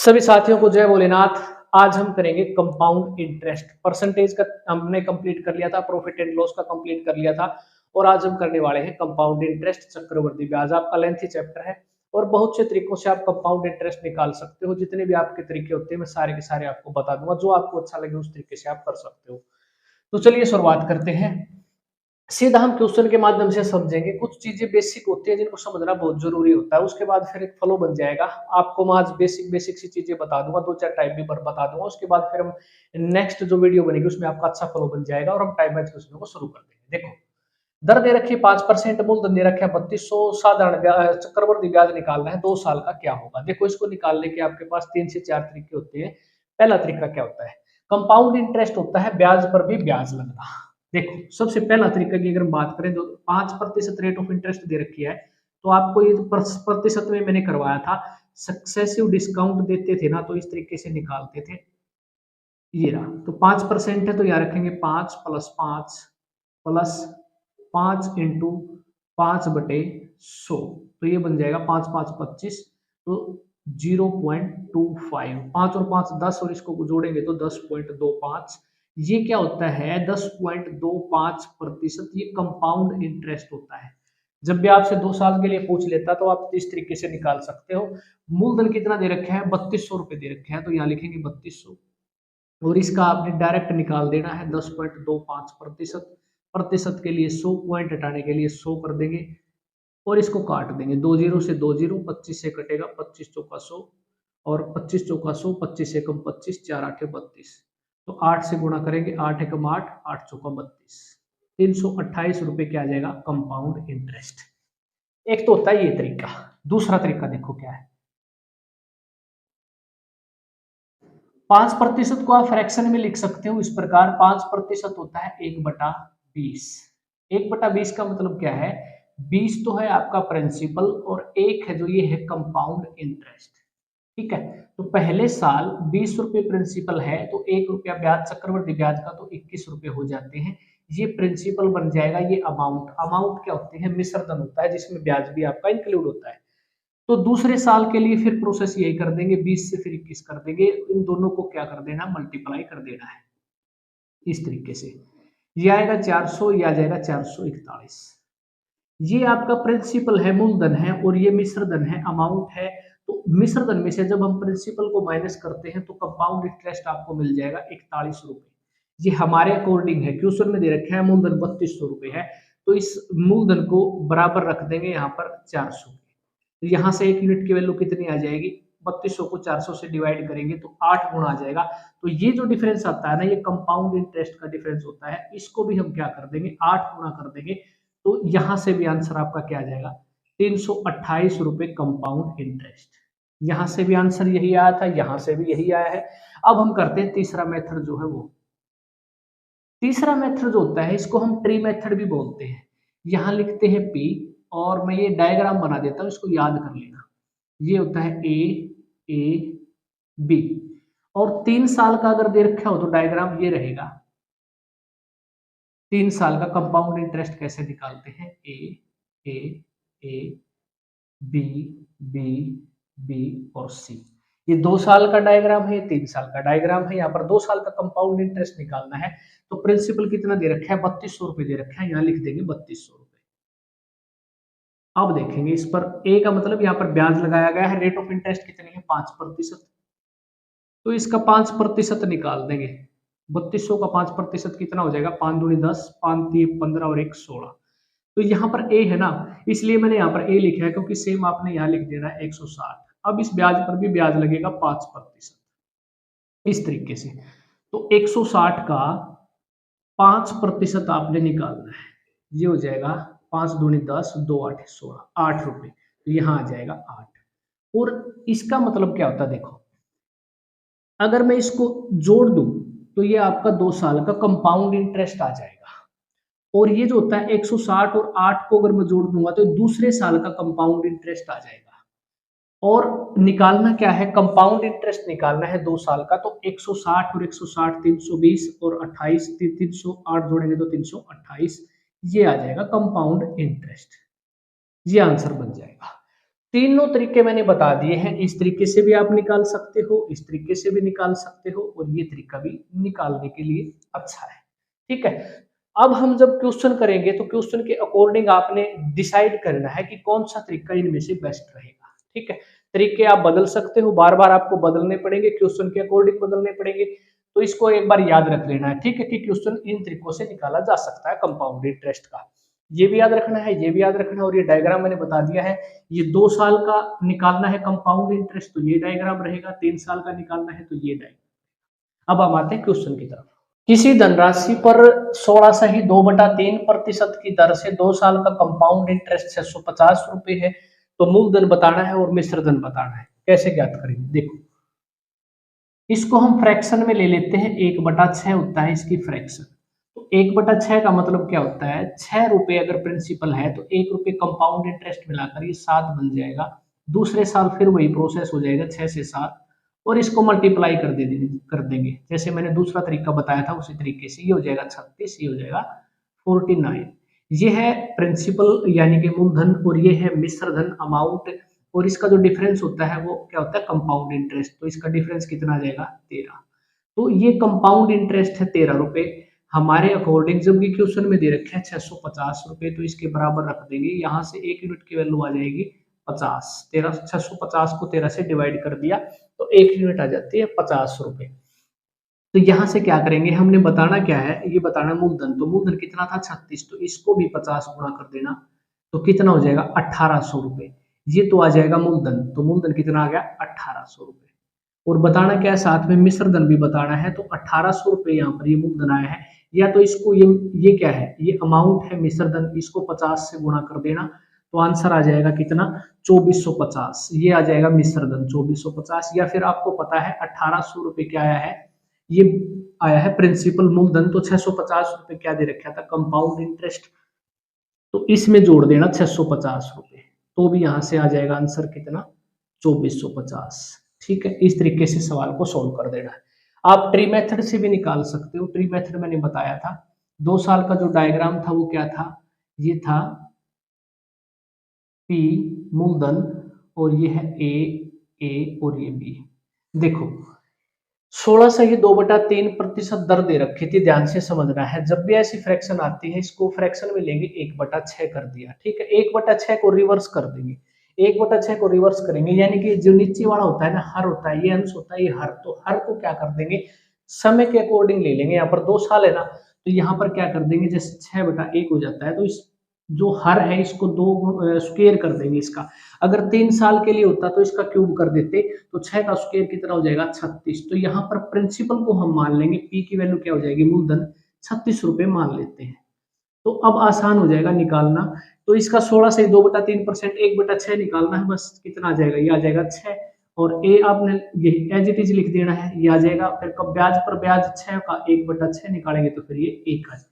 सभी साथियों को जय भोलेनाथ। आज हम करेंगे कंपाउंड इंटरेस्ट। परसेंटेज का हमने कंप्लीट कर लिया था, प्रॉफिट एंड लॉस का कंप्लीट कर लिया था और आज हम करने वाले हैं कंपाउंड इंटरेस्ट, चक्रवृद्धि ब्याज। आपका लेंथी चैप्टर है और बहुत से तरीकों से आप कंपाउंड इंटरेस्ट निकाल सकते हो। जितने भी आपके तरीके होते हैं मैं सारे के सारे आपको बता दूंगा, जो आपको अच्छा लगे उस तरीके से आप कर सकते हो। तो चलिए शुरुआत करते हैं। सीधा हम क्वेश्चन के माध्यम से समझेंगे। कुछ चीजें बेसिक होती है जिनको समझना बहुत जरूरी होता है, उसके बाद फिर एक फ्लो बन जाएगा। आपको मैं आज बेसिक बेसिक सी चीजें बता दूंगा, दो चार टाइप भी बता दूंगा। उसके बाद फिर हम नेक्स्ट जो वीडियो बनेगी उसमें आपका अच्छा फ्लो बन जाएगा और हम टाइम वाइज क्वेश्चन को शुरू कर देंगे। देखो, दर दे रखी है 5%, मूलधन दे रखा है 3200, साधारण चक्रवर्ती ब्याज निकालना है 2 साल का, क्या होगा। देखो, इसको निकालने के आपके पास 3 से 4 तरीके होते हैं। पहला तरीका क्या होता है, कंपाउंड इंटरेस्ट होता है ब्याज पर भी ब्याज लगना। देखो, सबसे पहला तरीका की अगर हम बात करें, जो 5% रेट ऑफ इंटरेस्ट दे रखी है, तो आपको ये जो प्रतिशत में मैंने करवाया था, सक्सेसिव डिस्काउंट देते थे ना, तो इस तरीके से निकालते थे। ये रहा, तो 5% है तो यहाँ रखेंगे 5 + 5 प्लस 5 इंटू 5/100, तो ये बन जाएगा 5 × 5 = 25, तो 0.25। 5 और 5 10 और इसको जोड़ेंगे तो 10.25। ये क्या होता है, 10.25%। ये कंपाउंड इंटरेस्ट होता है। जब भी आपसे 2 साल के लिए पूछ लेता तो आप इस तरीके से निकाल सकते हो। मूलधन कितना दे रखा है, 3200 दे रखे हैं, तो यहाँ लिखेंगे 3200 और इसका आपने डायरेक्ट निकाल देना है 10.25%। प्रतिशत के लिए 100, पॉइंट हटाने के लिए 100 कर देंगे और इसको काट देंगे। 2 0 से 2 0, 25 से कटेगा, 25 चौका 100 और 25 चौका 100, 25 एकम 25, 4 8 32, तो 8 से गुणा करेंगे, 8 एकम 8, 8 चौका 32, 328 रुपए क्या आ जाएगा, कंपाउंड इंटरेस्ट। एक तो होता है ये तरीका। दूसरा तरीका देखो क्या है, 5% को आप फ्रैक्शन में लिख सकते हो इस प्रकार। 5% होता है 1/20। 1/20 का मतलब क्या है, 20 तो है आपका प्रिंसिपल और 1 है जो ये है कंपाउंड इंटरेस्ट। ठीक है, तो पहले साल 20 रुपए प्रिंसिपल है तो 1 रुपया ब्याज, चक्रवृद्धि ब्याज का तो 21 रुपए हो जाते हैं। ये प्रिंसिपल बन जाएगा। ये अमाउंट, अमाउंट क्या होते हैं, मिश्र धन होता है जिसमें ब्याज भी आपका इंक्लूड होता है। तो दूसरे साल के लिए फिर प्रोसेस यही कर देंगे, 20 से फिर 21 कर देंगे, इन दोनों को क्या कर देना, मल्टीप्लाई कर देना है इस तरीके से। ये आएगा 400, ये आ जाएगा 441। ये आपका प्रिंसिपल है, मूलधन है, और ये मिश्र धन है, अमाउंट है। तो मिश्र धन में से जब हम प्रिंसिपल को माइनस करते हैं तो कंपाउंड इंटरेस्ट आपको मिल जाएगा 41 रुपए। ये हमारे अकॉर्डिंग है, क्वेश्चन में दे रखा है मूलधन 3200 रुपए है, तो इस मूलधन को बराबर रख देंगे यहाँ पर 400। तो यहाँ से 1 यूनिट की वैल्यू कितनी आ जाएगी, 3200 को 400 से डिवाइड करेंगे तो 8 गुना आ जाएगा। तो ये जो डिफरेंस आता है ना, ये कंपाउंड इंटरेस्ट का डिफरेंस होता है। इसको भी हम क्या कर देंगे, 8 गुना कर देंगे, तो यहां से भी आंसर आपका क्या आ जाएगा, 328 रुपए कंपाउंड इंटरेस्ट। यहां से भी आंसर यही आया था, यहां से भी यही आया है। अब हम करते हैं तीसरा मेथड जो है वो। तीसरा मेथड जो होता है इसको हम ट्री मेथड भी बोलते हैं। यहां लिखते हैं P और मैं ये डायग्राम बना देता हूं, इसको याद कर लेना। ये होता है A, B और 3 साल का अगर दे रखा हो तो डायग्राम ये रहेगा। 3 साल का कंपाउंड इंटरेस्ट कैसे निकालते हैं, ए बी बी बी और सी। ये 2 साल का डायग्राम है, 3 साल का डायग्राम है। यहाँ पर 2 साल का कंपाउंड इंटरेस्ट निकालना है तो प्रिंसिपल कितना दे रखा है, 3200 रुपए दे रखा है, यहाँ लिख देंगे 3200 रुपए। अब देखेंगे इस पर, ए का मतलब यहाँ पर ब्याज लगाया गया है, रेट ऑफ इंटरेस्ट कितनी है, 5%। तो इसका 5% निकाल देंगे। 3200 का 5% कितना हो जाएगा, 5 दूनी 10, 5 3 15 और 1 16। तो यहाँ पर ए है ना, इसलिए मैंने यहाँ पर ए लिखा है, क्योंकि सेम आपने यहाँ लिख देना है 160। अब इस ब्याज पर भी ब्याज लगेगा 5%, इस तरीके से। तो 160 का 5% आपने निकालना है, ये हो जाएगा 5 दूनी 10, 2 8 16, 8 रुपए। तो यहाँ आ जाएगा 8। और इसका मतलब क्या होता है, देखो अगर मैं इसको जोड़ दूं तो ये आपका 2 साल का कंपाउंड इंटरेस्ट आ जाएगा। और ये जो होता है 160 और 8 को अगर मैं जोड़ दूंगा तो दूसरे साल का कंपाउंड इंटरेस्ट आ जाएगा। और निकालना क्या है, कंपाउंड इंटरेस्ट निकालना है 2 साल का। तो 160 और 160 320 और 28, 308 जोड़ेंगे तो 328, ये आ जाएगा कंपाउंड इंटरेस्ट। ये आंसर बन जाएगा। तीनों तरीके मैंने बता दिए हैं, इस तरीके से भी आप निकाल सकते हो, इस तरीके से भी निकाल सकते हो, और ये तरीका भी निकालने के लिए अच्छा है। ठीक है, अब हम जब क्वेश्चन करेंगे तो क्वेश्चन के अकॉर्डिंग आपने डिसाइड करना है कि कौन सा तरीका इनमें से बेस्ट रहेगा। ठीक है, तरीके आप बदल सकते हो, बार बार आपको बदलने पड़ेंगे, क्वेश्चन के अकॉर्डिंग बदलने पड़ेंगे, तो इसको एक बार याद रख लेना है। ठीक है, कि क्वेश्चन इन तरीकों से निकाला जा सकता है कंपाउंड इंटरेस्ट का, ये भी याद रखना है, ये भी याद रखना है। और ये डायग्राम मैंने बता दिया है, ये 2 साल का निकालना है कंपाउंड इंटरेस्ट तो ये डायग्राम रहेगा, 3 साल का निकालना है तो ये डायग्राम। अब हम आते हैं क्वेश्चन की तरफ। किसी धनराशि पर 16.2/3% की दर से 2 साल का कंपाउंड इंटरेस्ट 650 रुपए है, तो मूलधन बताना है और मिश्र धन बताना है। कैसे ज्ञात करेंगे, देखो इसको हम फ्रैक्शन में ले लेते हैं, 1/6 होता है इसकी फ्रैक्शन। तो 1/6 का मतलब क्या होता है, 6 रुपए अगर प्रिंसिपल है तो 1 रुपए कंपाउंड इंटरेस्ट मिलाकर ये 7 बन जाएगा। दूसरे साल फिर वही प्रोसेस हो जाएगा, 6 से 7, और इसको मल्टीप्लाई कर देंगे, जैसे मैंने दूसरा तरीका बताया था उसी तरीके से। ये हो जाएगा 36, ये हो जाएगा 49। ये है प्रिंसिपल यानी कि मूलधन, और ये है मिश्र धन अमाउंट, और इसका जो डिफरेंस होता है वो क्या होता है, कंपाउंड इंटरेस्ट। तो इसका डिफरेंस कितना आ जाएगा, 13। तो ये कंपाउंड इंटरेस्ट है 13 रुपए। हमारे अकॉर्डिंग जब ये क्वेश्चन में दे रखे हैं 650 रुपए, तो इसके बराबर रख देंगे, यहाँ से 1 यूनिट की वैल्यू आ जाएगी 50। 650 को 13 से डिवाइड कर दिया तो 1 यूनिट आ जाती है 50 रुपए। तो यहाँ से क्या करेंगे, हमने बताना क्या है, ये बताना मूलधन। तो मूलधन कितना था, 36, तो इसको भी 50 गुणा कर देना, तो कितना हो जाएगा 1800 रुपए। ये तो आ जाएगा मूलधन, तो मूलधन कितना आ गया 1800 रुपए। और बताना क्या है, साथ में मिश्र धन भी बताना है। तो 1800 रुपए यहाँ पर ये मूलधन आया है, या तो इसको ये क्या है, ये अमाउंट है मिश्र धन, इसको 50 से गुणा कर देना, तो आंसर आ जाएगा कितना, 2450। ये आ जाएगा मिश्र धन 2450। या फिर आपको पता है 1800 रुपए क्या आया है, ये आया है प्रिंसिपल मूलधन। तो 650 रुपए क्या दे रखा था, कंपाउंड इंटरेस्ट, तो इसमें जोड़ देना 650 रुपए, तो भी यहां से आ जाएगा आंसर कितना, 2450। ठीक है, इस तरीके से सवाल को सोल्व कर देना है। आप ट्री मेथड से भी निकाल सकते हो, ट्री मेथड मैंने बताया था। 2 साल का जो डायग्राम था वो क्या था, ये था पी मूलधन, और ये है ए और ये बी। देखो 16 से ही 2/3% दर दे रखी थी, ध्यान से समझना है। जब भी ऐसी फ्रैक्शन आती है इसको फ्रैक्शन में लेंगे, 1/6 कर दिया। ठीक है, 1/6 को रिवर्स कर देंगे, 1/6 को रिवर्स करेंगे, यानी कि जो नीचे वाला होता है ना, हर होता है, ये अंश होता है, ये हर। तो हर को क्या कर देंगे, समय के अकॉर्डिंग ले लेंगे। यहाँ पर 2 साल है ना, तो यहाँ पर क्या कर देंगे, जैसे 6/1 हो जाता है, तो इस जो हर है इसको 2 स्क्वायर कर देंगे इसका। अगर 3 साल के लिए होता तो इसका क्यूब कर देते, तो 6 का स्क्वायर कितना हो जाएगा, 36। तो यहाँ पर प्रिंसिपल को हम मान लेंगे, पी की वैल्यू क्या हो जाएगी, मूलधन 36 रुपए मान लेते हैं। तो अब आसान हो जाएगा निकालना। तो इसका 16 से 2/3%, 1/6 निकालना है, बस कितना आ जाएगा, ये आ जाएगा 6। और ए आपने ये एज इट इज लिख देना है, ये आ जाएगा। फिर कब ब्याज पर ब्याज 6 का 1/6 निकालेंगे तो फिर ये 1 आ जाएगा।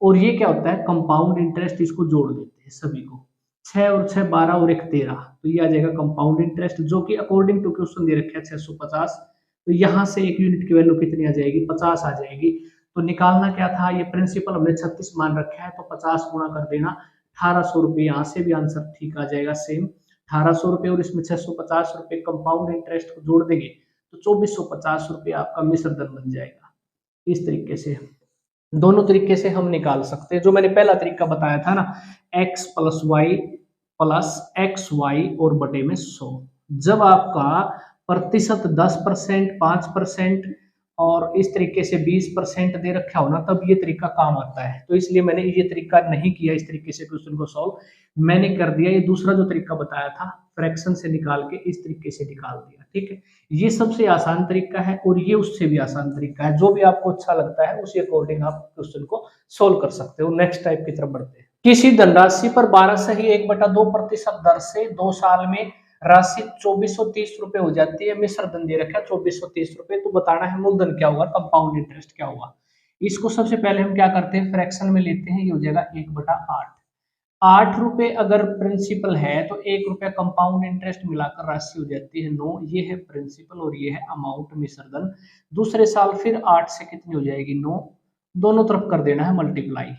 और ये क्या होता है, कंपाउंड इंटरेस्ट, इसको जोड़ देते हैं सभी को, 6 और 6 12 और 1 13, तो ये आ जाएगा कंपाउंड इंटरेस्ट, जो कि अकॉर्डिंग टू क्वेश्चन दे रखे हैं 650। तो यहाँ से 1 यूनिट की वैल्यू कितनी आ जाएगी, 50 आ जाएगी। तो निकालना क्या था, ये प्रिंसिपल हमने 36 मान रखा है, तो 50 गुणा कर देना, 1800 रुपए। यहाँ से भी आंसर ठीक आ जाएगा सेम, 1800 रुपए, और इसमें 650 रुपए कंपाउंड इंटरेस्ट को जोड़ देंगे तो 2450 रुपए आपका मिश्र धन बन जाएगा। इस तरीके से दोनों तरीके से हम निकाल सकते हैं। जो मैंने पहला तरीका बताया था ना, x+y+xy और बटे में 100। जब आपका प्रतिशत 10%, 5% और इस तरीके से 20% दे रखा हो ना, तब ये तरीका काम आता है। तो इसलिए मैंने ये तरीका नहीं किया इस तरीके से क्वेश्चन को सॉल्व, मैंने कर दिया ये दूसरा जो तरीका बताया था, फ्रैक्शन से निकाल के इस तरीके से निकाल दिया। ठीक है, ये सबसे आसान तरीका है, और ये उससे भी आसान तरीका है। जो भी आपको अच्छा लगता है उसी अकॉर्डिंग आप क्वेश्चन को सोल्व कर सकते हो। नेक्स्ट टाइप की तरफ बढ़ते हैं। किसी धनराशि पर 12 से ही 1/2% दर से 2 साल में राशि 2430 रुपए हो जाती है, मिश्र धन दे रखा है 2430 रुपए। तो बताना है मूलधन क्या हुआ, कंपाउंड इंटरेस्ट क्या हुआ। इसको सबसे पहले हम क्या करते हैं, फ्रैक्शन में लेते हैं, ये हो जाएगा 1/8। 8 रुपए अगर प्रिंसिपल है तो 1 रुपया कंपाउंड इंटरेस्ट मिलाकर राशि हो जाती है 9। ये है प्रिंसिपल और ये है अमाउंट मिश्र धन। दूसरे साल फिर 8 से कितनी हो जाएगी, 9, दोनों तरफ कर देना है मल्टीप्लाई।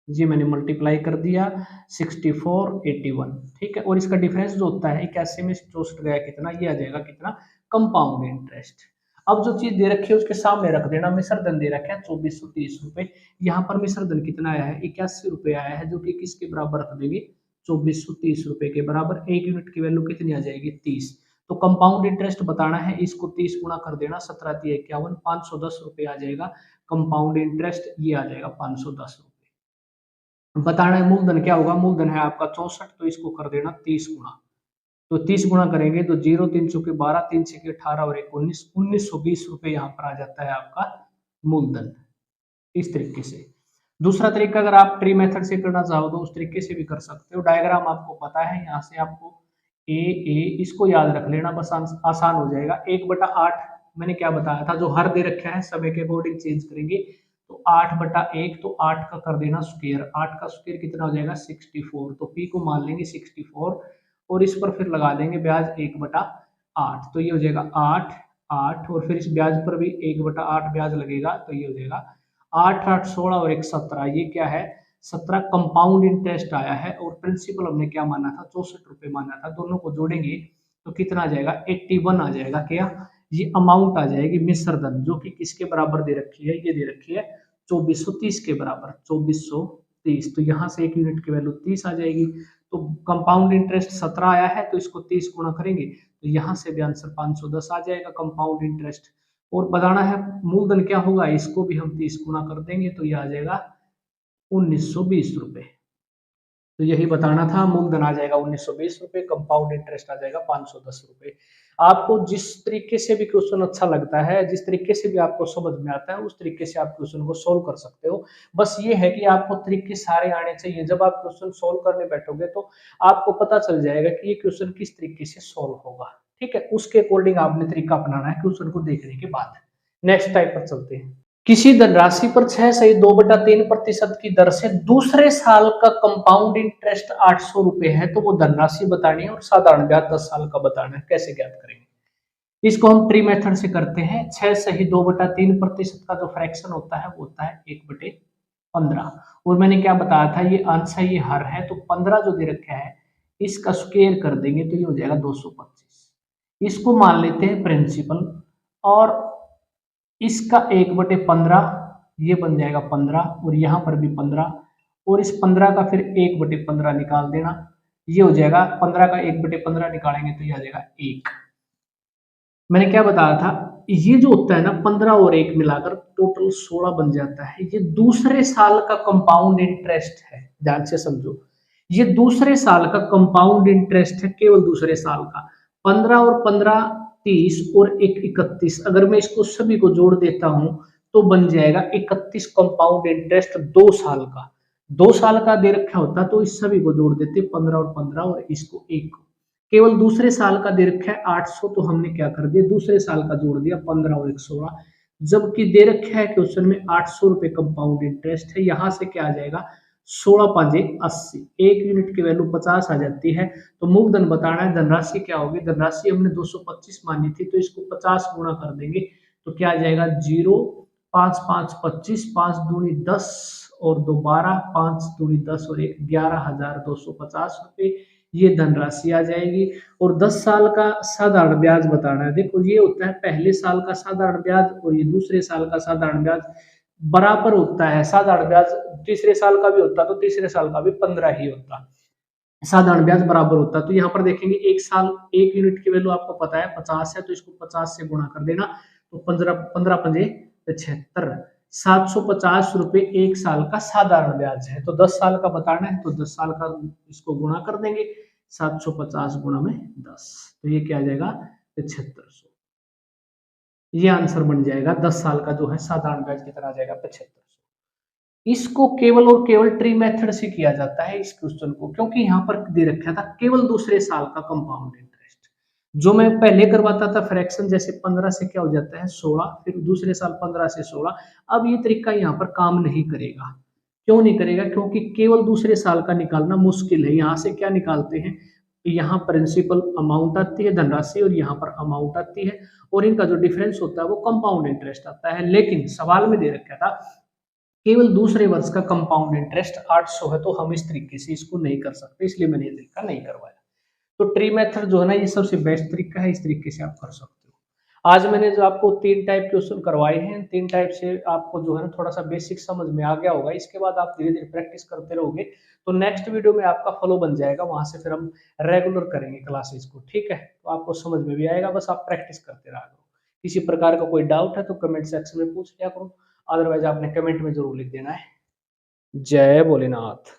ये मैंने मल्टीप्लाई कर दिया 6481, ठीक है। और इसका डिफरेंस जो होता है 81 में 64 गया कितना, ये आ जाएगा कितना, कंपाउंड इंटरेस्ट। अब जो चीज दे रखी है उसके सामने रख देना, मिश्र धन दे रखा है 2430 रुपए, यहाँ पर मिश्र धन कितना आया है 81 रुपए आया है, जो कि किसके बराबर रख देंगे 2430 रुपए के बराबर। एक यूनिट की वैल्यू कितनी आ जाएगी 30। तो कंपाउंड इंटरेस्ट बताना है, इसको 30 गुना कर देना, 17×3=51, 510 रुपए आ जाएगा कंपाउंड इंटरेस्ट, ये आ जाएगा 510 रुपए। बताना है मूलधन क्या होगा, मूलधन है आपका 64, तो इसको कर देना 30 गुना। तो 30 गुना करेंगे तो 0 3 चौके 12, 3 छके 18 और 1 19, 1920 रुपए यहाँ पर आ जाता है आपका मूलधन। इस तरीके से। दूसरा तरीका अगर आप ट्री मेथड से करना चाहो तो उस तरीके से भी कर सकते हो। डायग्राम आपको पता है, यहाँ से आपको ए इसको याद रख लेना, बस आसान हो जाएगा। 1/8 मैंने क्या बताया था, जो हर दे रखा है समय के अकॉर्डिंग चेंज करेंगे, तो 8/1, तो 8 का कर देना स्क्वायर, 8 का स्क्वायर कितना हो जाएगा 64, तो पी को मान लेंगे 64 और इस पर फिर लगा देंगे ब्याज 1/8, तो ये हो जाएगा 8 8 और फिर इस ब्याज पर भी 1/8 ब्याज लगेगा, तो ये हो जाएगा 8 8 16 और 1 17, ये क्या है 17 कंपाउंड इंटरेस्ट आया है। और प्रिंसिपल हमने क्या माना था 64 रुपए माना था, दोनों को जोड़ेंगे तो कितना आ जाएगा 81 आ जाएगा, क्या ये अमाउंट आ जाएगी मिश्र धन, जो कि किसके बराबर दे रखी है, ये दे रखी है 2430 के बराबर, 2430। तो यहाँ से एक यूनिट की वैल्यू 30 आ जाएगी। तो कंपाउंड इंटरेस्ट 17 आया है, तो इसको 30 गुना करेंगे तो यहाँ से भी आंसर 510 आ जाएगा कंपाउंड इंटरेस्ट। और बताना है मूलधन क्या होगा, इसको भी हम 30 गुना कर देंगे तो ये आ जाएगा 1920 रुपए। तो यही बताना था, मूलधन आ जाएगा 1920 रुपए, कंपाउंड इंटरेस्ट आ जाएगा 510 रुपए। आपको जिस तरीके से भी क्वेश्चन अच्छा लगता है, जिस तरीके से भी आपको समझ में आता है, उस तरीके से आप क्वेश्चन को सोल्व कर सकते हो। बस ये है कि आपको तरीके सारे आने चाहिए। जब आप क्वेश्चन सोल्व करने बैठोगे तो आपको पता चल जाएगा कि ये क्वेश्चन किस तरीके से सोल्व होगा, ठीक है। उसके अकॉर्डिंग आपने तरीका अपनाना है क्वेश्चन को देखने के बाद। नेक्स्ट टाइप पर चलते हैं। किसी धनराशि पर 6/2/3% की दर से दूसरे साल का कंपाउंड इंटरेस्ट 800 रुपए है, तो वो धनराशि बतानी है और साधारण ब्याज 10 साल का बताना है। कैसे ज्ञात करेंगे इसको, हम ट्री मेथड से करते हैं। 6/2/3% का जो फ्रैक्शन होता है वो होता है 1/15। और मैंने क्या बताया था, ये अंश है ये हर है, तो 15 जो दे रखा है इसका स्क्वायर कर देंगे तो ये हो जाएगा 225। इसको मान लेते हैं प्रिंसिपल, और इसका 1/15 ये बन जाएगा 15, और यहाँ पर भी 15, और इस 15 का फिर 1/15 निकाल देना, ये हो जाएगा 15 का 1/15 निकालेंगे तो ये आ जाएगा 1। मैंने क्या बताया था, ये जो होता है ना 15 और 1 मिलाकर टोटल 16 बन जाता है, ये दूसरे साल का कंपाउंड इंटरेस्ट है। ध्यान से समझो, ये दूसरे साल का कंपाउंड इंटरेस्ट है, केवल दूसरे साल का। 15 और 15 30 और 1 31, अगर मैं इसको सभी को जोड़ देता हूं तो बन जाएगा 31 कंपाउंड इंटरेस्ट 2 साल का। 2 साल का दे रखा होता तो इस सभी को जोड़ देते 15 और 15 और इसको 1 को। केवल दूसरे साल का दे रखा है 800, तो हमने क्या कर दिया दूसरे साल का जोड़ दिया 15 और 1 16, जबकि दे रखा है क्वेश्चन में 800 रुपए कंपाउंड इंटरेस्ट है। यहाँ से क्या आ जाएगा 16×5=80, एक यूनिट की वैल्यू 50 आ जाती है। तो मूलधन बताना है, धनराशि क्या होगी, धनराशि हमने 225 मानी थी, तो इसको 50 गुणा कर देंगे तो क्या आ जाएगा 0 5 5 25, 5 दूनी 10 और 2 12, 5 दूनी 10 और 1 11,250 रुपए, ये धनराशि आ जाएगी। और 10 साल का साधारण ब्याज बताना है। देखो ये होता है पहले साल का साधारण ब्याज और ये दूसरे साल का साधारण ब्याज बराबर होता है। साधारण ब्याज तीसरे साल का भी होता तो तीसरे साल का भी 15 ही होता, साधारण ब्याज बराबर होता। तो यहाँ पर देखेंगे एक साल एक यूनिट की वैल्यू आपको पता है 50 है, तो इसको 50 से गुणा कर देना, तो 15 15 पंजे 76, 750 रुपए एक साल का साधारण ब्याज है। तो 10 साल का बताना है तो 10 साल का इसको गुणा कर देंगे, 750 गुणा में 10, तो ये क्या आ जाएगा 7500। ये आंसर बन जाएगा 10 साल का जो है साधारण ब्याज कितना आ जाएगा 7500। इसको केवल और केवल ट्री मेथड से किया जाता है इस क्वेश्चन को, क्योंकि यहाँ पर दे रखा था केवल दूसरे साल का कंपाउंड इंटरेस्ट। जो मैं पहले करवाता था फ्रैक्शन, जैसे 15 से क्या हो जाता है 16, फिर दूसरे साल 15 से 16, अब ये तरीका यहाँ पर काम नहीं करेगा। क्यों नहीं करेगा, क्योंकि केवल दूसरे साल का निकालना मुश्किल है। यहाँ से क्या निकालते हैं, यहाँ प्रिंसिपल अमाउंट आती है धनराशि और यहाँ पर अमाउंट आती है, और इनका जो डिफरेंस होता है वो कंपाउंड इंटरेस्ट आता है। लेकिन सवाल में दे रखा था केवल दूसरे वर्ष का कंपाउंड इंटरेस्ट 800 है, तो हम इस तरीके से इसको नहीं कर सकते, इसलिए मैंने ये तरीका नहीं करवाया। तो ट्री मेथड जो है ना, ये सबसे बेस्ट तरीका है, इस तरीके से आप कर सकते हो। आज मैंने जो आपको 3 टाइप क्वेश्चन करवाए हैं, 3 टाइप से आपको जो है ना थोड़ा सा बेसिक समझ में आ गया होगा। इसके बाद आप धीरे धीरे प्रैक्टिस करते रहोगे तो नेक्स्ट वीडियो में आपका फ्लो बन जाएगा, वहां से फिर हम रेगुलर करेंगे क्लासेज को, ठीक है। तो आपको समझ में भी आएगा, बस आप प्रैक्टिस करते रहा करो। किसी प्रकार का कोई डाउट है तो कमेंट सेक्शन में पूछ लिया करो, अदरवाइज आपने कमेंट में जरूर लिख देना है। जय भोलेनाथ।